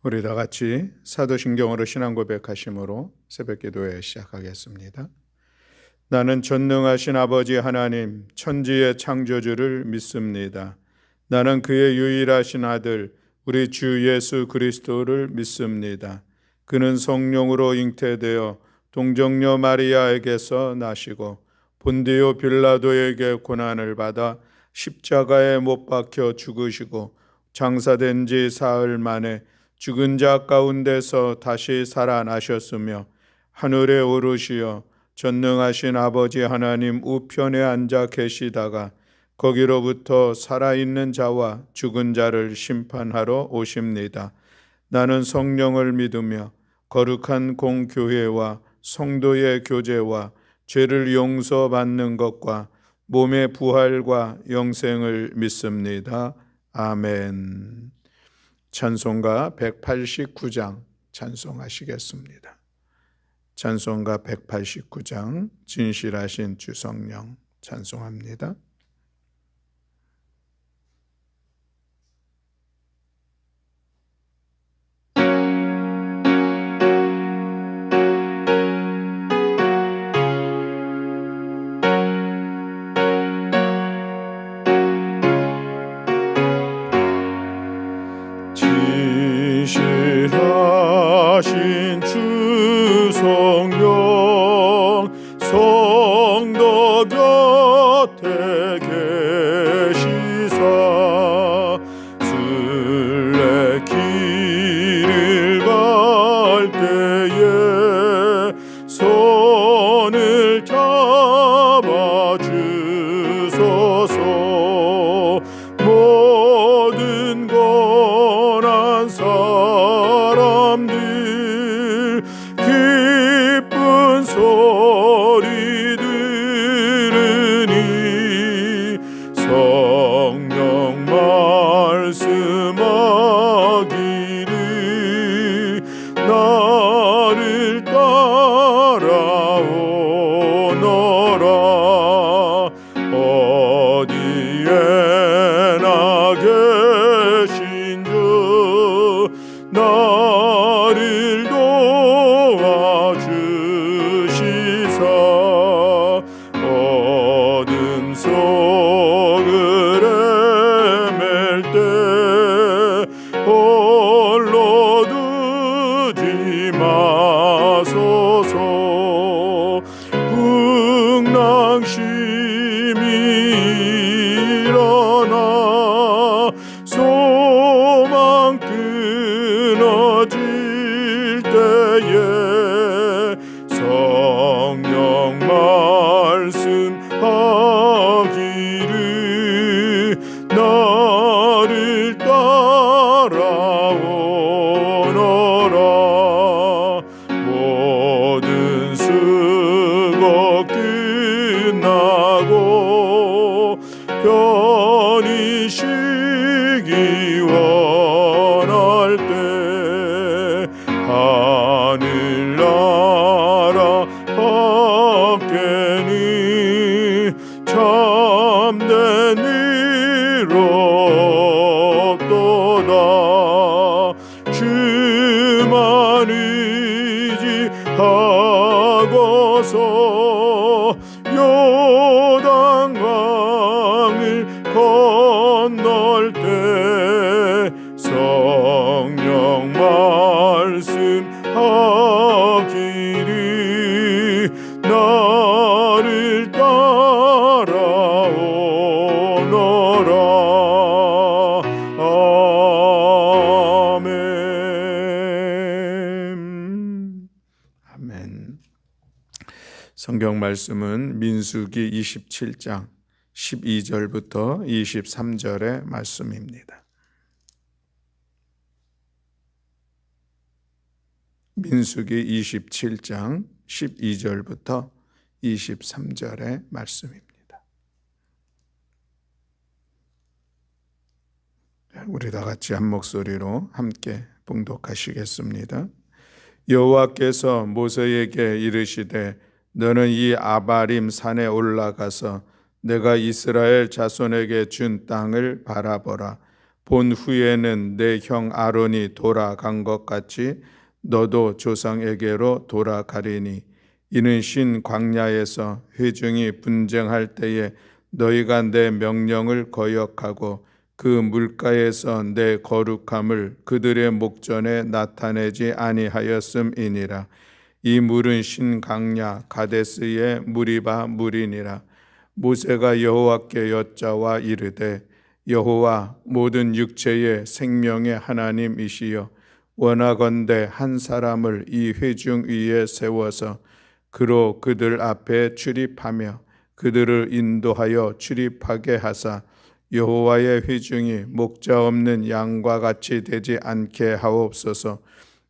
우리 다 같이 사도신경으로 신앙 고백하심으로 새벽기도회 시작하겠습니다. 나는 전능하신 아버지 하나님 천지의 창조주를 믿습니다. 나는 그의 유일하신 아들 우리 주 예수 그리스도를 믿습니다. 그는 성령으로 잉태되어 동정녀 마리아에게서 나시고 본디오 빌라도에게 고난을 받아 십자가에 못 박혀 죽으시고 장사된 지 사흘 만에 죽은 자 가운데서 다시 살아나셨으며 하늘에 오르시어 전능하신 아버지 하나님 우편에 앉아 계시다가 거기로부터 살아있는 자와 죽은 자를 심판하러 오십니다. 나는 성령을 믿으며 거룩한 공교회와 성도의 교제와 죄를 용서받는 것과 몸의 부활과 영생을 믿습니다. 아멘. 찬송가 189장 찬송하시겠습니다. 찬송가 189장 진실하신 주성령 찬송합니다. 진실하신 주성령 성도 곁에 계시사 순례길을 갈 때에 손을 잡아 주소서. 모든 고난 사람들 기쁜 소리 들으니 성령 말씀하기를 나를 따라오너라. 어디에나 계신 주 나를 도와주시사 어둠 속을 헤맬 때 홀로 두지 마소서. 풍랑심이 일어나 소망 끊어질 때에 성령 말씀하기를 나를 따라오너라. 모든 수고 끝나고 편히 쉬기 원할 때 하늘나라 밖에는 참된 위로 없도다. 주만 의지하고서 요단강을 건널 때 성령 말씀하기를 나를 따라오너라. 아멘. 아멘. 성경 말씀은 민수기 27장 12절부터 23절의 말씀입니다. 민수기 27장 12절부터 23절의 말씀입니다. 우리 다 같이 한 목소리로 함께 봉독하시겠습니다. 여호와께서 모세에게 이르시되 너는 이 아바림 산에 올라가서 내가 이스라엘 자손에게 준 땅을 바라보라. 본 후에는 내 형 아론이 돌아간 것 같이 너도 조상에게로 돌아가리니 이는 신 광야에서 회중이 분쟁할 때에 너희가 내 명령을 거역하고 그 물가에서 내 거룩함을 그들의 목전에 나타내지 아니하였음이니라. 이 물은 신 광야 가데스의 무리바 물이니라. 모세가 여호와께 여짜와 이르되 여호와 모든 육체의 생명의 하나님이시여 원하건대 한 사람을 이 회중 위에 세워서 그로 그들 앞에 출입하며 그들을 인도하여 출입하게 하사 여호와의 회중이 목자 없는 양과 같이 되지 않게 하옵소서.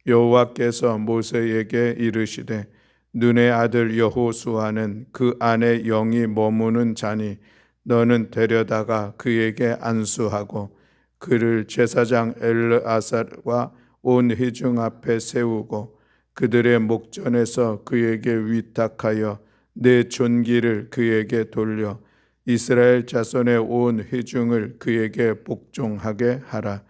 여호와께서 모세에게 이르시되 눈의 아들 여호수아는 그 안에 영이 머무는 자니 너는 데려다가 그에게 안수하고 그를 제사장 엘르아살과 온 회중 앞에 세우고 그들의 목전에서 그에게 위탁하여 내 존귀를 그에게 돌려 이스라엘 자손의 온 회중을 그에게 복종하게 하라.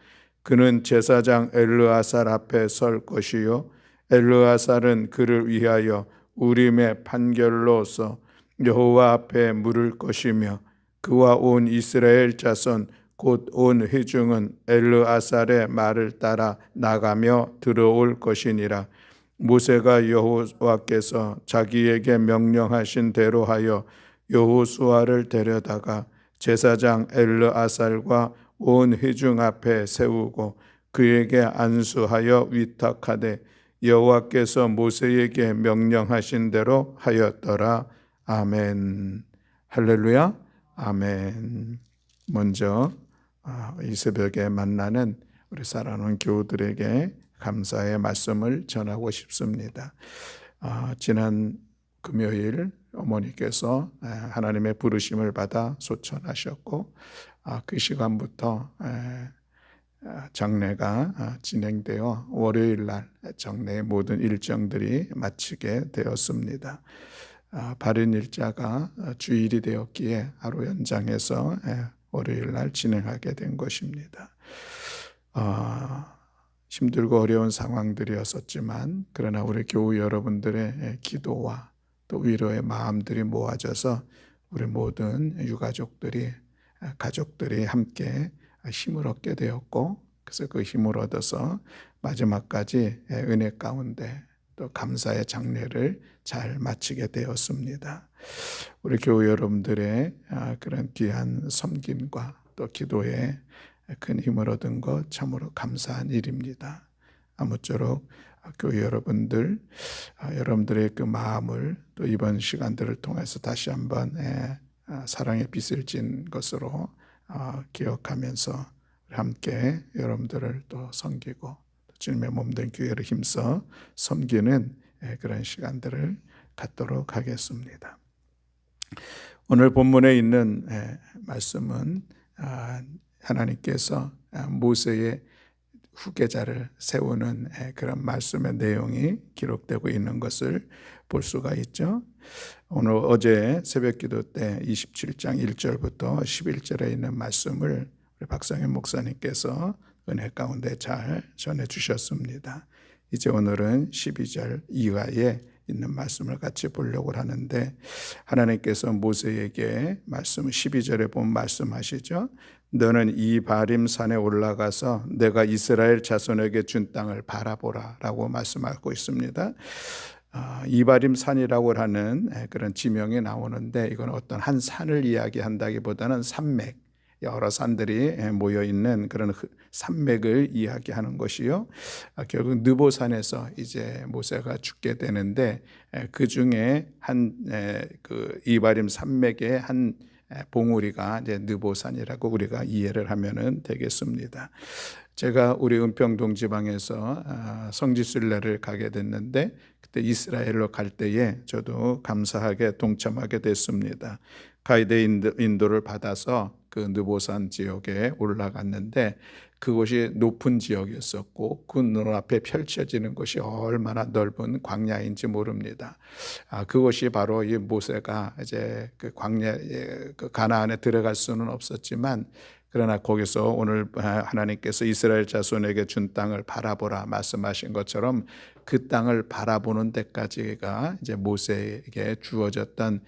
그는 제사장 엘르아살 앞에 설 것이요 엘르아살은 그를 위하여 우림의 판결로서 여호와 앞에 물을 것이며 그와 온 이스라엘 자손 곧 온 회중은 엘르아살의 말을 따라 나가며 들어올 것이니라. 모세가 여호와께서 자기에게 명령하신 대로 하여 여호수아를 데려다가 제사장 엘르아살과 온 회중 앞에 세우고 그에게 안수하여 위탁하되 여호와께서 모세에게 명령하신 대로 하였더라. 아멘. 할렐루야. 아멘. 먼저 이 새벽에 만나는 우리 사랑하는 교우들에게 감사의 말씀을 전하고 싶습니다. 지난 금요일 어머니께서 하나님의 부르심을 받아 소천하셨고 그 시간부터 장례가 진행되어 월요일 날 장례의 모든 일정들이 마치게 되었습니다. 발인 일자가 주일이 되었기에 하루 연장해서 월요일 날 진행하게 된 것입니다. 힘들고 어려운 상황들이었었지만 그러나 우리 교우 여러분들의 기도와 또 위로의 마음들이 모아져서 우리 모든 유가족들이 가족들이 함께 힘을 얻게 되었고 그래서 그 힘을 얻어서 마지막까지 은혜 가운데 또 감사의 장례를 잘 마치게 되었습니다. 우리 교우 여러분들의 그런 귀한 섬김과 또 기도에 큰 힘을 얻은 것 참으로 감사한 일입니다. 아무쪼록 교회 여러분들, 여러분들의 그 마음을 또 이번 시간들을 통해서 다시 한번 사랑의 빛을 진 것으로 기억하면서 함께 여러분들을 또 섬기고 주님의 몸된 교회를 힘써 섬기는 그런 시간들을 갖도록 하겠습니다. 오늘 본문에 있는 말씀은 하나님께서 모세의 후계자를 세우는 그런 말씀의 내용이 기록되고 있는 것을 볼 수가 있죠. 오늘 어제 새벽기도 때 27장 1절부터 11절에 있는 말씀을 우리 박상현 목사님께서 은혜 가운데 잘 전해 주셨습니다. 이제 오늘은 12절 이하에 있는 말씀을 같이 보려고 하는데 하나님께서 모세에게 말씀 12절에 보면 말씀하시죠. 너는 이 바림 산에 올라가서 내가 이스라엘 자손에게 준 땅을 바라보라 라고 말씀하고 있습니다. 이바림 산이라고 하는 그런 지명이 나오는데 이건 어떤 한 산을 이야기한다기보다는 산맥, 여러 산들이 모여 있는 그런 산맥을 이야기하는 것이요. 결국 느보산에서 이제 모세가 죽게 되는데 그 중에 그 이바림 산맥의 한 봉우리가 이제 느보산이라고 우리가 이해를 하면은 되겠습니다. 제가 우리 은평동 지방에서 성지순례를 가게 됐는데 그때 이스라엘로 갈 때에 저도 감사하게 동참하게 됐습니다. 가이드 인도를 받아서 그 느보산 지역에 올라갔는데 그곳이 높은 지역이었었고 그 눈앞에 펼쳐지는 것이 얼마나 넓은 광야인지 모릅니다. 그것이 바로 이 모세가 이제 그 광야 그 가나안에 들어갈 수는 없었지만 그러나 거기서 오늘 하나님께서 이스라엘 자손에게 준 땅을 바라보라 말씀하신 것처럼 그 땅을 바라보는 데까지가 이제 모세에게 주어졌던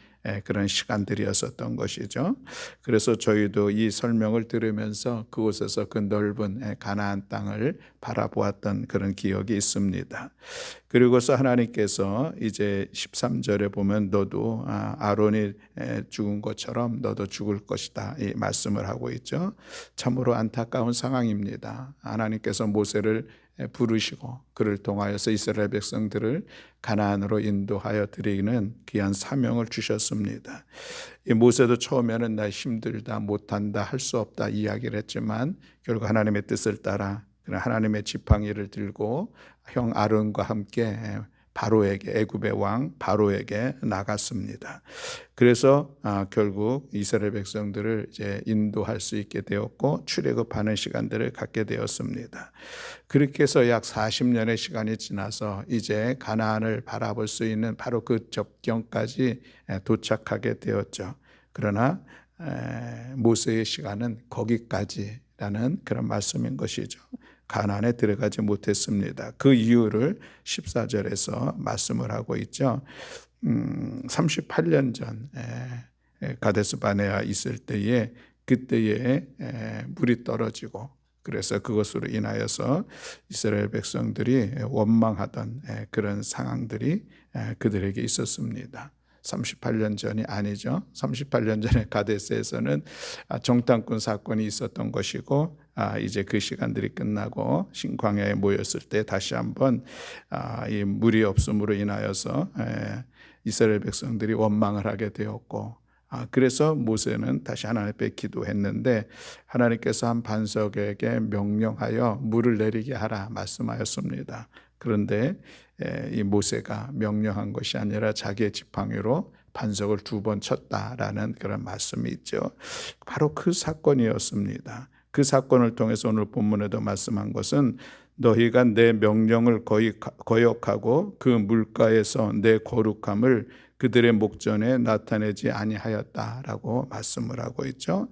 그런 시간들이었었던 것이죠. 그래서 저희도 이 설명을 들으면서 그곳에서 그 넓은 가나안 땅을 바라보았던 그런 기억이 있습니다. 그리고서 하나님께서 이제 13절에 보면 너도 아론이 죽은 것처럼 너도 죽을 것이다 이 말씀을 하고 있죠. 참으로 안타까운 상황입니다. 하나님께서 모세를 부르시고 그를 통하여서 이스라엘 백성들을 가나안으로 인도하여 드리는 귀한 사명을 주셨습니다. 이 모세도 처음에는 나 힘들다 못한다 할 수 없다 이야기를 했지만 결국 하나님의 뜻을 따라 하나님의 지팡이를 들고 형 아론과 함께 바로에게 애굽의 왕 바로에게 나갔습니다. 그래서 결국 이스라엘 백성들을 이제 인도할 수 있게 되었고 출애굽하는 시간들을 갖게 되었습니다. 그렇게 해서 약 40년의 시간이 지나서 이제 가나안을 바라볼 수 있는 바로 그 접경까지 도착하게 되었죠. 그러나 모세의 시간은 거기까지라는 그런 말씀인 것이죠. 가나안에 들어가지 못했습니다. 그 이유를 14절에서 말씀을 하고 있죠. 38년 전 가데스 바네아 있을 때에 그때에 물이 떨어지고 그래서 그것으로 인하여서 이스라엘 백성들이 원망하던 그런 상황들이 그들에게 있었습니다. 38년 전이 아니죠. 38년 전에 가데스에서는 정탐꾼 사건이 있었던 것이고 이제 그 시간들이 끝나고 신광야에 모였을 때 다시 한번 이 물이 없음으로 인하여서 이스라엘 백성들이 원망을 하게 되었고 그래서 모세는 다시 하나님 앞에 기도했는데 하나님께서 한 반석에게 명령하여 물을 내리게 하라 말씀하였습니다. 그런데 이 모세가 명령한 것이 아니라 자기의 지팡이로 반석을 2번 쳤다라는 그런 말씀이 있죠. 바로 그 사건이었습니다. 그 사건을 통해서 오늘 본문에도 말씀한 것은 너희가 내 명령을 거역하고 그 물가에서 내 거룩함을 그들의 목전에 나타내지 아니하였다라고 말씀을 하고 있죠.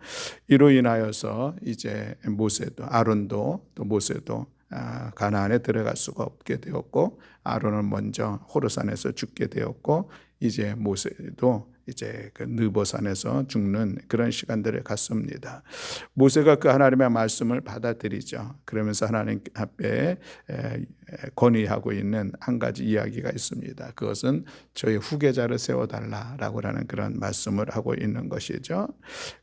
이로 인하여서 이제 모세도 아론도 또 모세도 가나안에 들어갈 수가 없게 되었고 아론은 먼저 호르산에서 죽게 되었고 이제 모세도 이제 그 느보산에서 죽는 그런 시간들을 갖습니다. 모세가 그 하나님의 말씀을 받아들이죠. 그러면서 하나님 앞에 건의하고 있는 한 가지 이야기가 있습니다. 그것은 저희 후계자를 세워달라라고 하는 그런 말씀을 하고 있는 것이죠.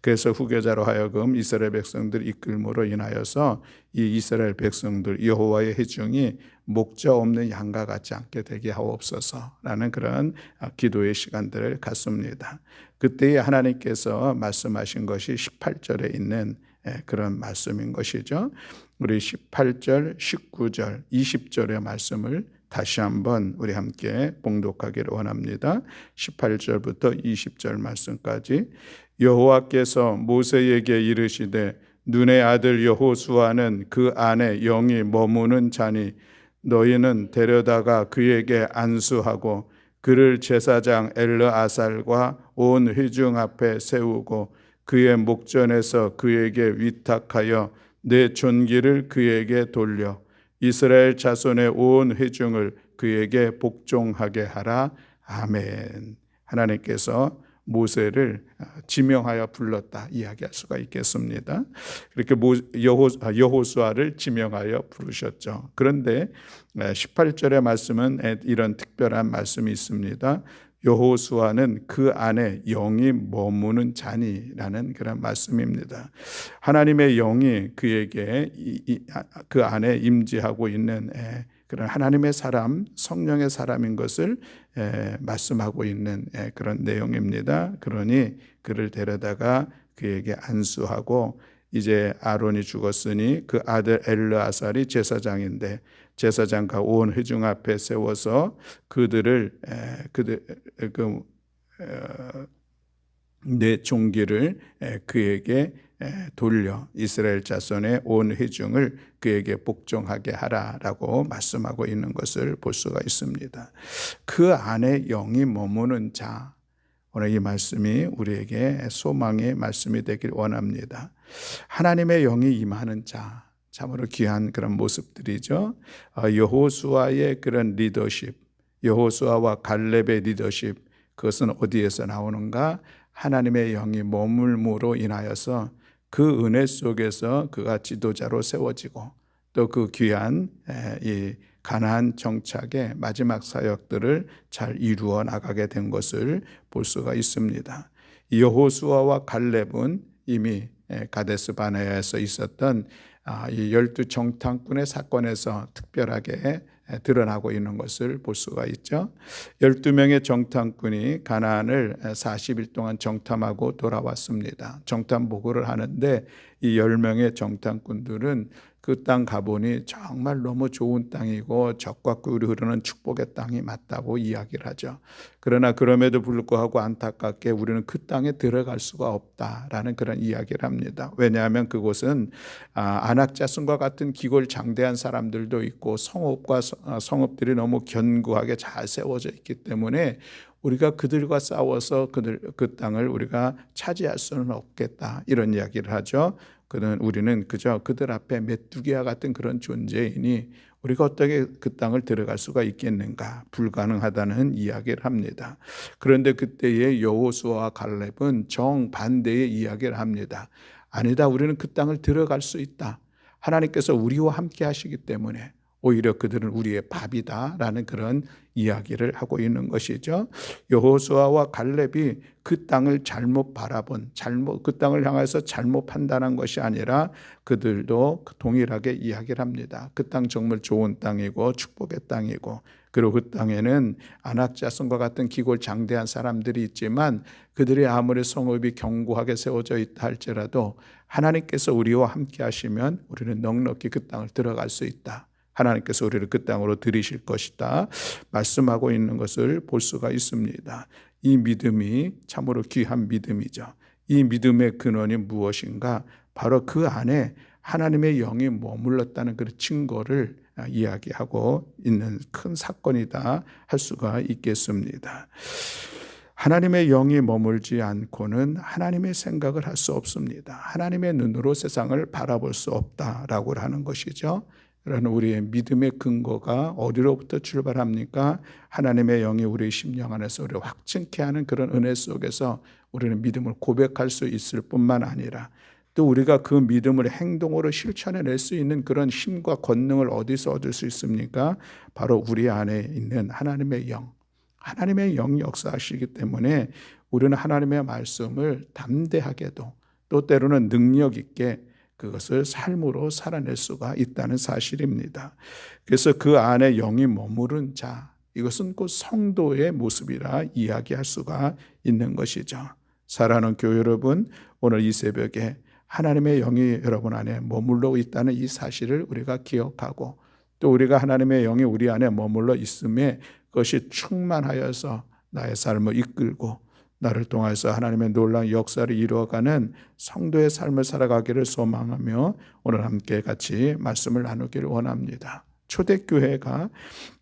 그래서 후계자로 하여금 이스라엘 백성들 이끌므로 인하여서 이 이스라엘 백성들 여호와의 회중이 목자 없는 양과 같지 않게 되게 하옵소서라는 그런 기도의 시간들을 갖습니다. 그때에 하나님께서 말씀하신 것이 18절에 있는 그런 말씀인 것이죠. 우리 18절, 19절, 20절의 말씀을 다시 한번 우리 함께 봉독하기를 원합니다. 18절부터 20절 말씀까지 여호와께서 모세에게 이르시되 눈의 아들 여호수아는 그 안에 영이 머무는 자니 너희는 데려다가 그에게 안수하고 그를 제사장 엘르아살과 온 회중 앞에 세우고 그의 목전에서 그에게 위탁하여 내 존귀를 그에게 돌려 이스라엘 자손의 온 회중을 그에게 복종하게 하라. 아멘. 하나님께서 모세를 지명하여 불렀다 이야기할 수가 있겠습니다. 그렇게 여호수아를 지명하여 부르셨죠. 그런데 18절의 말씀은 이런 특별한 말씀이 있습니다. 여호수아는 그 안에 영이 머무는 자니라는 그런 말씀입니다. 하나님의 영이 그에게 그 안에 임재하고 있는 그런 하나님의 사람, 성령의 사람인 것을 말씀하고 있는 그런 내용입니다. 그러니 그를 데려다가 그에게 안수하고 이제 아론이 죽었으니 그 아들 엘르아살이 제사장인데 제사장과 온 회중 앞에 세워서 내 종기를 그에게 돌려 이스라엘 자손의 온 회중을 그에게 복종하게 하라라고 말씀하고 있는 것을 볼 수가 있습니다. 그 안에 영이 머무는 자, 오늘 이 말씀이 우리에게 소망의 말씀이 되길 원합니다. 하나님의 영이 임하는 자, 참으로 귀한 그런 모습들이죠. 여호수아의 그런 리더십, 여호수아와 갈렙의 리더십, 그것은 어디에서 나오는가? 하나님의 영이 머물므로 인하여서 그 은혜 속에서 그가 지도자로 세워지고 또 그 귀한 이 가나안 정착의 마지막 사역들을 잘 이루어 나가게 된 것을 볼 수가 있습니다. 여호수아와 갈렙은 이미 가데스 바네아에서 있었던 이 12정탐꾼의 사건에서 특별하게 드러나고 있는 것을 볼 수가 있죠. 12명의 정탐꾼이 가나안을 40일 동안 정탐하고 돌아왔습니다. 정탐 보고를 하는데 이 10명의 정탐꾼들은 그 땅 가보니 정말 너무 좋은 땅이고 적과 꿀이 흐르는 축복의 땅이 맞다고 이야기를 하죠. 그러나 그럼에도 불구하고 안타깝게 우리는 그 땅에 들어갈 수가 없다라는 그런 이야기를 합니다. 왜냐하면 그곳은 안악자손과 같은 기골장대한 사람들도 있고 성읍과 성읍들이 너무 견고하게 잘 세워져 있기 때문에 우리가 그들과 싸워서 그 땅을 우리가 차지할 수는 없겠다, 이런 이야기를 하죠. 우리는 그저 그들 앞에 메뚜기와 같은 그런 존재이니 우리가 어떻게 그 땅을 들어갈 수가 있겠는가, 불가능하다는 이야기를 합니다. 그런데 그때의 여호수아와 갈렙은 정반대의 이야기를 합니다. 아니다, 우리는 그 땅을 들어갈 수 있다. 하나님께서 우리와 함께 하시기 때문에 오히려 그들은 우리의 밥이다라는 그런 이야기를 하고 있는 것이죠. 여호수아와 갈렙이 그 땅을 잘못 바라본, 그 땅을 향해서 잘못 판단한 것이 아니라 그들도 동일하게 이야기를 합니다. 그 땅 정말 좋은 땅이고 축복의 땅이고, 그리고 그 땅에는 안악자손과 같은 기골장대한 사람들이 있지만 그들이 아무리 성읍이 견고하게 세워져 있다 할지라도 하나님께서 우리와 함께 하시면 우리는 넉넉히 그 땅을 들어갈 수 있다. 하나님께서 우리를 그 땅으로 들이실 것이다 말씀하고 있는 것을 볼 수가 있습니다. 이 믿음이 참으로 귀한 믿음이죠. 이 믿음의 근원이 무엇인가? 바로 그 안에 하나님의 영이 머물렀다는 그 증거를 이야기하고 있는 큰 사건이다 할 수가 있겠습니다. 하나님의 영이 머물지 않고는 하나님의 생각을 할 수 없습니다. 하나님의 눈으로 세상을 바라볼 수 없다라고 하는 것이죠. 그러나 우리의 믿음의 근거가 어디로부터 출발합니까? 하나님의 영이 우리 심령 안에서 우리를 확증케 하는 그런 은혜 속에서 우리는 믿음을 고백할 수 있을 뿐만 아니라 또 우리가 그 믿음을 행동으로 실천해낼 수 있는 그런 힘과 권능을 어디서 얻을 수 있습니까? 바로 우리 안에 있는 하나님의 영, 하나님의 영이 역사하시기 때문에 우리는 하나님의 말씀을 담대하게도 또 때로는 능력 있게 그것을 삶으로 살아낼 수가 있다는 사실입니다. 그래서 그 안에 영이 머무른 자, 이것은 곧 성도의 모습이라 이야기할 수가 있는 것이죠. 사랑하는 교회 여러분, 오늘 이 새벽에 하나님의 영이 여러분 안에 머물러 있다는 이 사실을 우리가 기억하고 또 우리가 하나님의 영이 우리 안에 머물러 있음에 그것이 충만하여서 나의 삶을 이끌고 나를 통해서 하나님의 놀라운 역사를 이루어가는 성도의 삶을 살아가기를 소망하며 오늘 함께 같이 말씀을 나누기를 원합니다. 초대교회가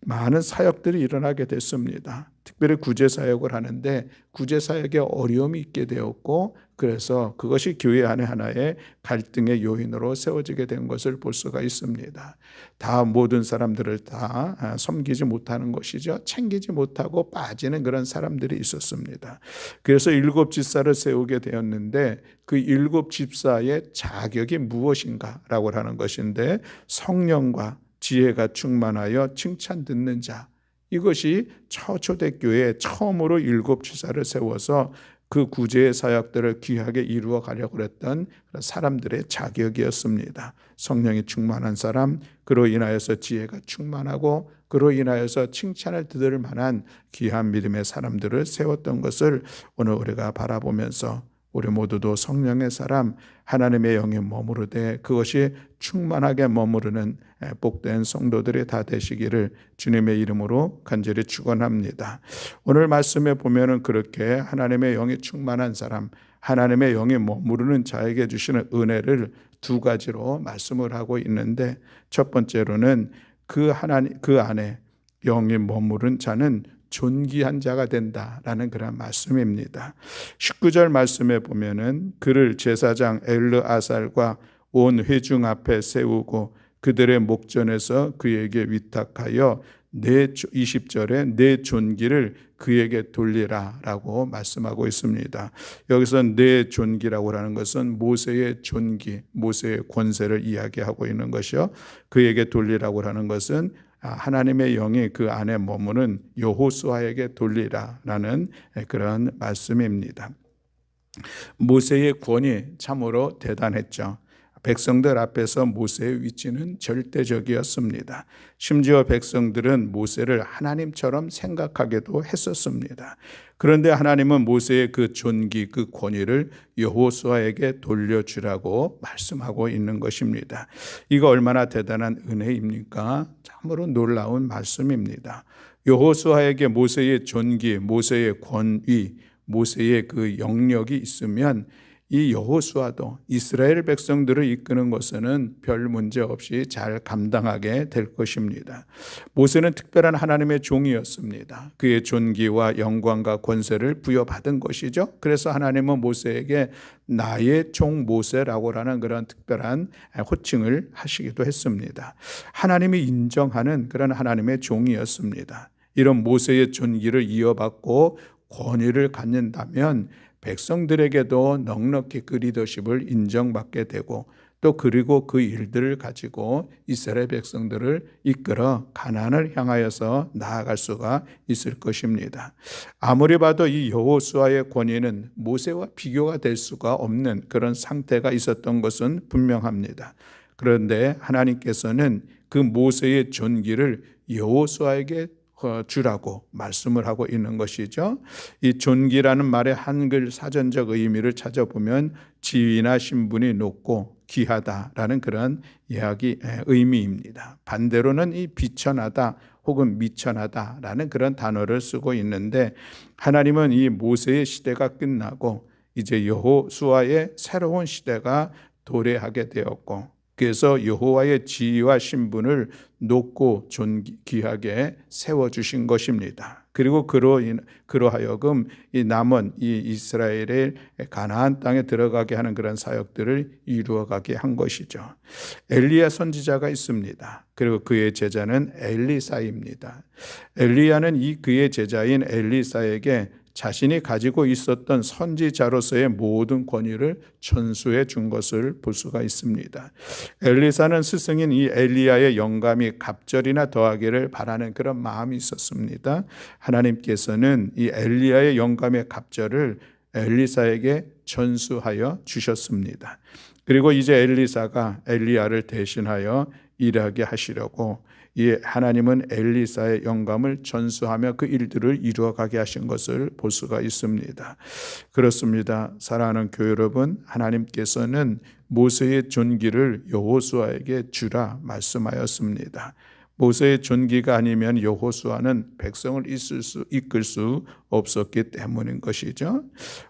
많은 사역들이 일어나게 됐습니다. 특별히 구제사역을 하는데 구제사역에 어려움이 있게 되었고 그래서 그것이 교회 안에 하나의 갈등의 요인으로 세워지게 된 것을 볼 수가 있습니다. 다 모든 사람들을 다 섬기지 못하는 것이죠. 챙기지 못하고 빠지는 그런 사람들이 있었습니다. 그래서 7집사를 세우게 되었는데 그 7집사의 자격이 무엇인가라고 하는 것인데 성령과 지혜가 충만하여 칭찬 듣는 자, 이것이 초대교회에 처음으로 7집사를 세워서 그 구제의 사역들을 귀하게 이루어 가려고 했던 사람들의 자격이었습니다. 성령이 충만한 사람, 그로 인하여서 지혜가 충만하고 그로 인하여서 칭찬을 들을 만한 귀한 믿음의 사람들을 세웠던 것을 오늘 우리가 바라보면서 우리 모두도 성령의 사람, 하나님의 영이 머무르되 그것이 충만하게 머무르는 복된 성도들이 다 되시기를 주님의 이름으로 간절히 축원합니다. 오늘 말씀에 보면은 그렇게 하나님의 영이 충만한 사람, 하나님의 영이 머무르는 자에게 주시는 은혜를 두 가지로 말씀을 하고 있는데 첫 번째로는 그 안에 영이 머무른 자는 존귀한 자가 된다라는 그런 말씀입니다. 19절 말씀에 보면은 그를 제사장 엘르아살과 온 회중 앞에 세우고 그들의 목전에서 그에게 위탁하여 20절에 내 존귀를 그에게 돌리라 라고 말씀하고 있습니다. 여기서 내 존귀라고 하는 것은 모세의 존귀, 모세의 권세를 이야기하고 있는 것이요, 그에게 돌리라고 하는 것은 하나님의 영이 그 안에 머무는 여호수아에게 돌리라라는 그런 말씀입니다. 모세의 권위 참으로 대단했죠. 백성들 앞에서 모세의 위치는 절대적이었습니다. 심지어 백성들은 모세를 하나님처럼 생각하기도 했었습니다. 그런데 하나님은 모세의 그 존귀, 그 권위를 여호수아에게 돌려주라고 말씀하고 있는 것입니다. 이거 얼마나 대단한 은혜입니까? 참으로 놀라운 말씀입니다. 여호수아에게 모세의 존귀, 모세의 권위, 모세의 그 영역이 있으면 이 여호수아도 이스라엘 백성들을 이끄는 것은 별 문제 없이 잘 감당하게 될 것입니다. 모세는 특별한 하나님의 종이었습니다. 그의 존귀와 영광과 권세를 부여받은 것이죠. 그래서 하나님은 모세에게 나의 종 모세라고 하는 그런 특별한 호칭을 하시기도 했습니다. 하나님이 인정하는 그런 하나님의 종이었습니다. 이런 모세의 존귀를 이어받고 권위를 갖는다면 백성들에게도 넉넉히 그 리더십을 인정받게 되고 또 그리고 그 일들을 가지고 이스라엘 백성들을 이끌어 가나안을 향하여서 나아갈 수가 있을 것입니다. 아무리 봐도 이 여호수아의 권위는 모세와 비교가 될 수가 없는 그런 상태가 있었던 것은 분명합니다. 그런데 하나님께서는 그 모세의 존귀를 여호수아에게 주라고 말씀을 하고 있는 것이죠. 이 존귀라는 말의 한글 사전적 의미를 찾아보면 지위나 신분이 높고 귀하다라는 그런 의미입니다. 반대로는 이 비천하다 혹은 미천하다라는 그런 단어를 쓰고 있는데, 하나님은 이 모세의 시대가 끝나고 이제 여호수아의 새로운 시대가 도래하게 되었고, 그래서 여호와의 지위와 신분을 높고 존귀하게 세워주신 것입니다. 그리고 그러하여금 이 남은 이 이스라엘의 가나안 땅에 들어가게 하는 그런 사역들을 이루어가게 한 것이죠. 엘리야 선지자가 있습니다. 그리고 그의 제자는 엘리사입니다. 엘리야는 그의 제자인 엘리사에게 자신이 가지고 있었던 선지자로서의 모든 권위를 전수해 준 것을 볼 수가 있습니다. 엘리사는 스승인 이 엘리야의 영감이 갑절이나 더하기를 바라는 그런 마음이 있었습니다. 하나님께서는 이 엘리야의 영감의 갑절을 엘리사에게 전수하여 주셨습니다. 그리고 이제 엘리사가 엘리야를 대신하여 일하게 하시려고 이 하나님은 엘리사의 영감을 전수하며 그 일들을 이루어가게 하신 것을 볼 수가 있습니다. 그렇습니다. 사랑하는 교회 여러분, 하나님께서는 모세의 존귀를 여호수아에게 주라 말씀하였습니다. 모세의 존귀가 아니면 여호수아는 백성을 이끌 수 없었기 때문인 것이죠.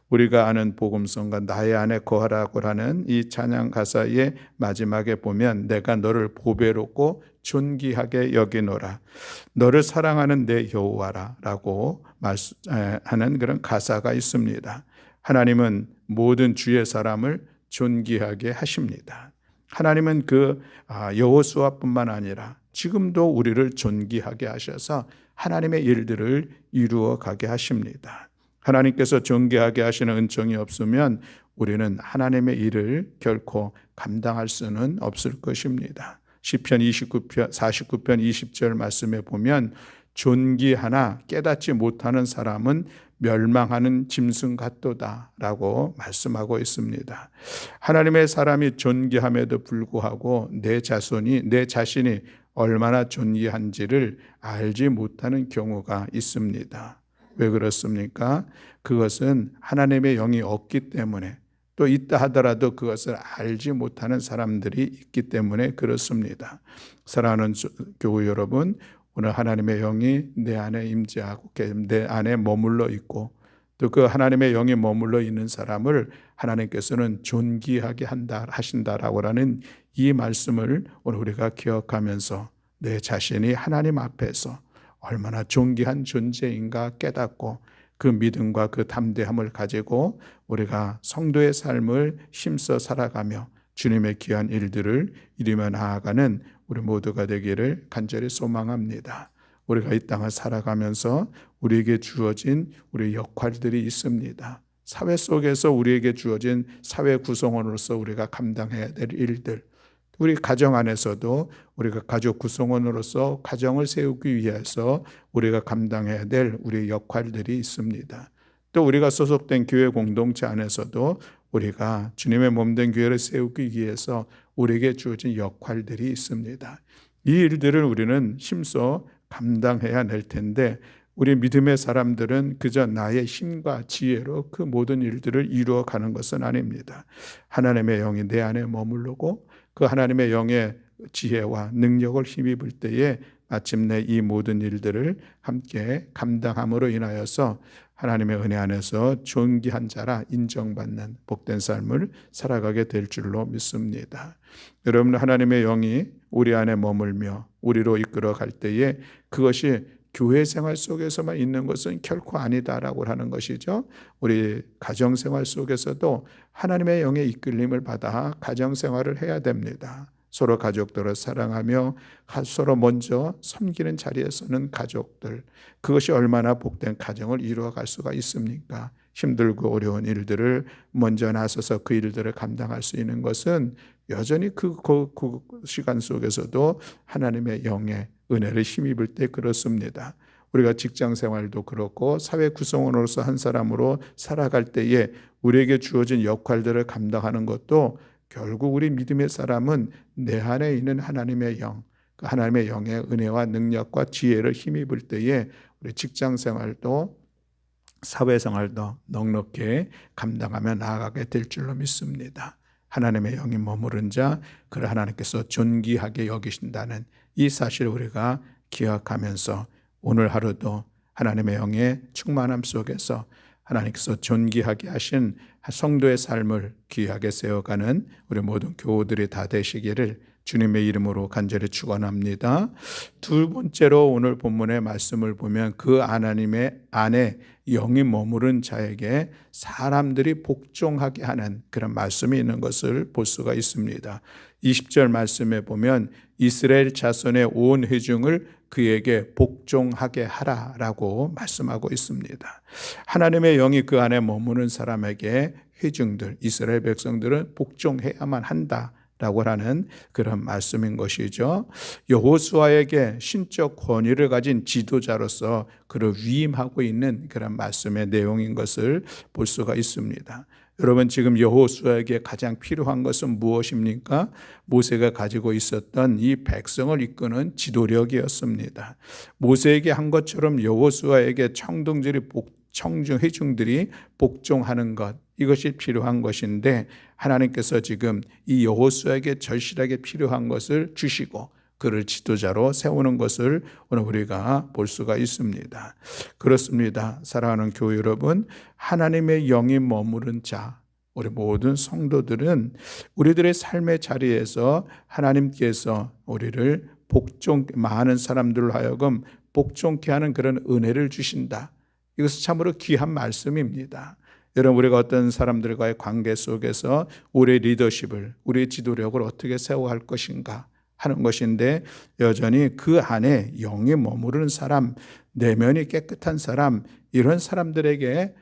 우리가 아는 복음성과 나의 안에 거하라고 하는 이 찬양 가사의 마지막에 보면 내가 너를 보배롭고 존귀하게 여기노라, 너를 사랑하는 내 여호와라 라고 하는 그런 가사가 있습니다. 하나님은 모든 주의 사람을 존귀하게 하십니다. 하나님은 그 여호수아뿐만 아니라 지금도 우리를 존귀하게 하셔서 하나님의 일들을 이루어 가게 하십니다. 하나님께서 존귀하게 하시는 은총이 없으면 우리는 하나님의 일을 결코 감당할 수는 없을 것입니다. 시편 49편 20절 말씀에 보면 존귀하나 깨닫지 못하는 사람은 멸망하는 짐승 같도다 라고 말씀하고 있습니다. 하나님의 사람이 존귀함에도 불구하고 내 자신이 얼마나 존귀한지를 알지 못하는 경우가 있습니다. 왜 그렇습니까? 그것은 하나님의 영이 없기 때문에, 또 있다 하더라도 그것을 알지 못하는 사람들이 있기 때문에 그렇습니다. 사랑하는 교우 여러분, 오늘 하나님의 영이 내 안에 임재하고 내 안에 머물러 있고 또 그 하나님의 영이 머물러 있는 사람을 하나님께서는 존귀하게 하신다라고 하는 이 말씀을 오늘 우리가 기억하면서 내 자신이 하나님 앞에서 얼마나 존귀한 존재인가 깨닫고 그 믿음과 그 담대함을 가지고 우리가 성도의 삶을 힘써 살아가며 주님의 귀한 일들을 이루며 나아가는 우리 모두가 되기를 간절히 소망합니다. 우리가 이 땅을 살아가면서 우리에게 주어진 우리 역할들이 있습니다. 사회 속에서 우리에게 주어진 사회 구성원으로서 우리가 감당해야 될 일들, 우리 가정 안에서도 우리가 가족 구성원으로서 가정을 세우기 위해서 우리가 감당해야 될 우리 역할들이 있습니다. 또 우리가 소속된 교회 공동체 안에서도 우리가 주님의 몸된 교회를 세우기 위해서 우리에게 주어진 역할들이 있습니다. 이 일들을 우리는 힘써 감당해야 될 텐데 우리 믿음의 사람들은 그저 나의 힘과 지혜로 그 모든 일들을 이루어가는 것은 아닙니다. 하나님의 영이 내 안에 머무르고 그 하나님의 영의 지혜와 능력을 힘입을 때에 마침내 이 모든 일들을 함께 감당함으로 인하여서 하나님의 은혜 안에서 존귀한 자라 인정받는 복된 삶을 살아가게 될 줄로 믿습니다. 여러분, 하나님의 영이 우리 안에 머물며 우리로 이끌어 갈 때에 그것이 교회 생활 속에서만 있는 것은 결코 아니다라고 하는 것이죠. 우리 가정 생활 속에서도 하나님의 영의 이끌림을 받아 가정 생활을 해야 됩니다. 서로 가족들을 사랑하며 서로 먼저 섬기는 자리에서는 가족들, 그것이 얼마나 복된 가정을 이루어갈 수가 있습니까? 힘들고 어려운 일들을 먼저 나서서 그 일들을 감당할 수 있는 것은 여전히 그 시간 속에서도 하나님의 영의 은혜를 힘입을 때 그렇습니다. 우리가 직장 생활도 그렇고 사회 구성원으로서 한 사람으로 살아갈 때에 우리에게 주어진 역할들을 감당하는 것도 결국 우리 믿음의 사람은 내 안에 있는 하나님의 영, 그 하나님의 영의 은혜와 능력과 지혜를 힘입을 때에 우리 직장 생활도 사회생활도 넉넉히 감당하며 나아가게 될 줄로 믿습니다. 하나님의 영이 머무른 자, 그를 하나님께서 존귀하게 여기신다는 이 사실을 우리가 기억하면서 오늘 하루도 하나님의 영의 충만함 속에서 하나님께서 존귀하게 하신 성도의 삶을 귀하게 세워가는 우리 모든 교우들이 다 되시기를 주님의 이름으로 간절히 축원합니다. 두 번째로 오늘 본문의 말씀을 보면 그 하나님의 안에 영이 머무른 자에게 사람들이 복종하게 하는 그런 말씀이 있는 것을 볼 수가 있습니다. 20절 말씀에 보면 이스라엘 자손의 온 회중을 그에게 복종하게 하라라고 말씀하고 있습니다. 하나님의 영이 그 안에 머무는 사람에게 회중들, 이스라엘 백성들은 복종해야만 한다 라고 하는 그런 말씀인 것이죠. 여호수아에게 신적 권위를 가진 지도자로서 그를 위임하고 있는 그런 말씀의 내용인 것을 볼 수가 있습니다. 여러분, 지금 여호수아에게 가장 필요한 것은 무엇입니까? 모세가 가지고 있었던 이 백성을 이끄는 지도력이었습니다. 모세에게 한 것처럼 여호수아에게 회중들이 복종하는 것, 이것이 필요한 것인데 하나님께서 지금 이 여호수아에게 절실하게 필요한 것을 주시고 그를 지도자로 세우는 것을 오늘 우리가 볼 수가 있습니다. 그렇습니다. 사랑하는 교회 여러분, 하나님의 영이 머무른 자, 우리 모든 성도들은 우리들의 삶의 자리에서 하나님께서 우리를 많은 사람들로 하여금 복종케 하는 그런 은혜를 주신다. 이것은 참으로 귀한 말씀입니다. 여러분, 우리가 어떤 사람들과의 관계 속에서 우리의 리더십을, 우리의 지도력을 어떻게 세워갈 것인가 하는 것인데 여전히 그 안에 영이 머무르는 사람, 내면이 깨끗한 사람, 이런 사람들에게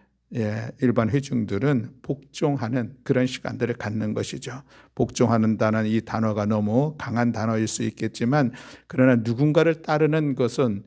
일반 회중들은 복종하는 그런 시간들을 갖는 것이죠. 복종한다는 이 단어가 너무 강한 단어일 수 있겠지만 그러나 누군가를 따르는 것은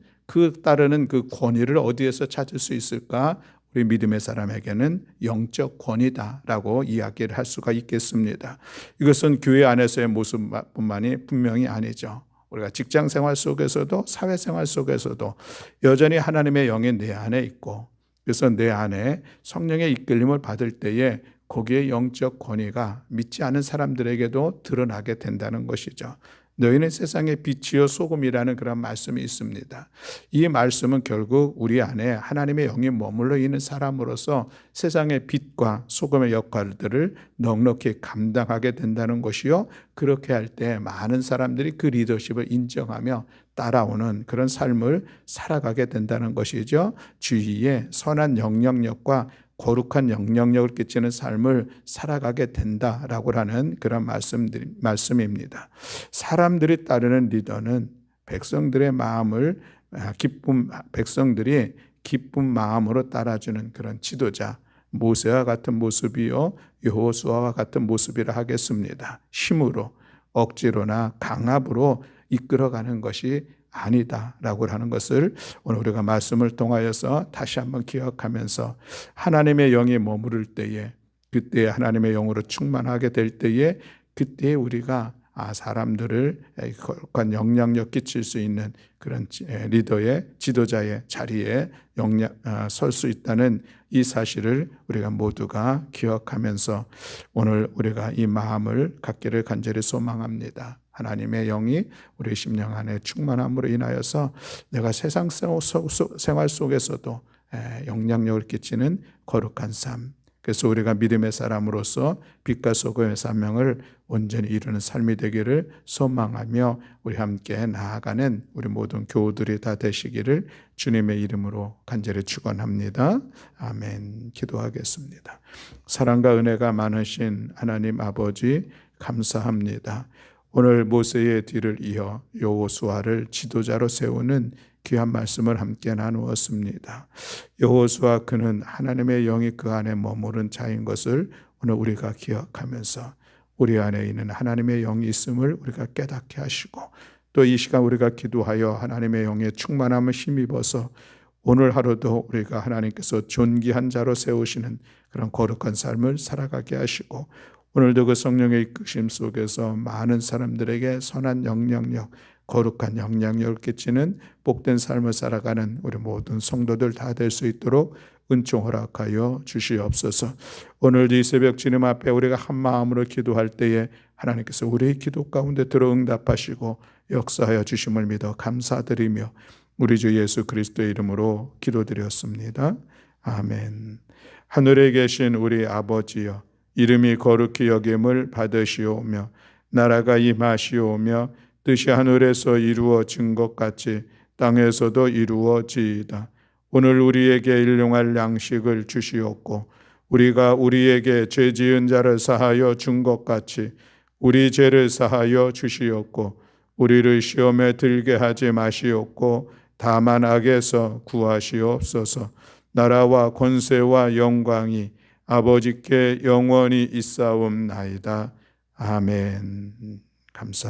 따르는 그 권위를 어디에서 찾을 수 있을까? 우리 믿음의 사람에게는 영적 권위다라고 이야기를 할 수가 있겠습니다. 이것은 교회 안에서의 모습뿐만이 분명히 아니죠. 우리가 직장 생활 속에서도 사회생활 속에서도 여전히 하나님의 영이 내 안에 있고 그래서 내 안에 성령의 이끌림을 받을 때에 거기에 영적 권위가 믿지 않은 사람들에게도 드러나게 된다는 것이죠. 너희는 세상의 빛이요 소금이라는 그런 말씀이 있습니다. 이 말씀은 결국 우리 안에 하나님의 영이 머물러 있는 사람으로서 세상의 빛과 소금의 역할들을 넉넉히 감당하게 된다는 것이요, 그렇게 할 때 많은 사람들이 그 리더십을 인정하며 따라오는 그런 삶을 살아가게 된다는 것이죠. 주위에 선한 영향력과 거룩한 영향력을 끼치는 삶을 살아가게 된다라고 하는 그런 말씀입니다. 사람들이 따르는 리더는 백성들의 마음을 백성들이 기쁜 마음으로 따라주는 그런 지도자, 모세와 같은 모습이요 여호수아와 같은 모습이라 하겠습니다. 힘으로, 억지로나 강압으로 이끌어가는 것이 아니다라고 하는 것을 오늘 우리가 말씀을 통하여서 다시 한번 기억하면서 하나님의 영이 머무를 때에, 그때 하나님의 영으로 충만하게 될 때에, 그때 우리가 사람들을 거룩한 영향력 끼칠 수 있는 그런 리더의, 지도자의 자리에 설 수 있다는 이 사실을 우리가 모두가 기억하면서 오늘 우리가 이 마음을 갖기를 간절히 소망합니다. 하나님의 영이 우리 심령 안에 충만함으로 인하여서 내가 세상 생활 속에서도 영향력을 끼치는 거룩한 삶, 그래서 우리가 믿음의 사람으로서 빛과 소금의 사명을 온전히 이루는 삶이 되기를 소망하며 우리 함께 나아가는 우리 모든 교우들이 다 되시기를 주님의 이름으로 간절히 축원합니다. 아멘. 기도하겠습니다. 사랑과 은혜가 많으신 하나님 아버지 감사합니다. 오늘 모세의 뒤를 이어 여호수아를 지도자로 세우는 귀한 말씀을 함께 나누었습니다. 여호수아 그는 하나님의 영이 그 안에 머무른 자인 것을 오늘 우리가 기억하면서 우리 안에 있는 하나님의 영이 있음을 우리가 깨닫게 하시고, 또 이 시간 우리가 기도하여 하나님의 영에 충만함을 힘입어서 오늘 하루도 우리가 하나님께서 존귀한 자로 세우시는 그런 거룩한 삶을 살아가게 하시고, 오늘도 그 성령의 이끄심 속에서 많은 사람들에게 선한 영향력, 거룩한 영향력을 끼치는 복된 삶을 살아가는 우리 모든 성도들 다 될 수 있도록 은총 허락하여 주시옵소서. 오늘도 이 새벽 주님 앞에 우리가 한 마음으로 기도할 때에 하나님께서 우리의 기도 가운데 들어 응답하시고 역사하여 주심을 믿어 감사드리며 우리 주 예수 그리스도의 이름으로 기도드렸습니다. 아멘. 하늘에 계신 우리 아버지여, 이름이 거룩히 여김을 받으시오며 나라가 임하시오며 뜻이 하늘에서 이루어진 것 같이 땅에서도 이루어지이다. 오늘 우리에게 일용할 양식을 주시옵고 우리가 우리에게 죄 지은 자를 사하여 준 것 같이 우리 죄를 사하여 주시옵고 우리를 시험에 들게 하지 마시옵고 다만 악에서 구하시옵소서. 나라와 권세와 영광이 아버지께 영원히 있사옵나이다. 아멘. 감사합니다.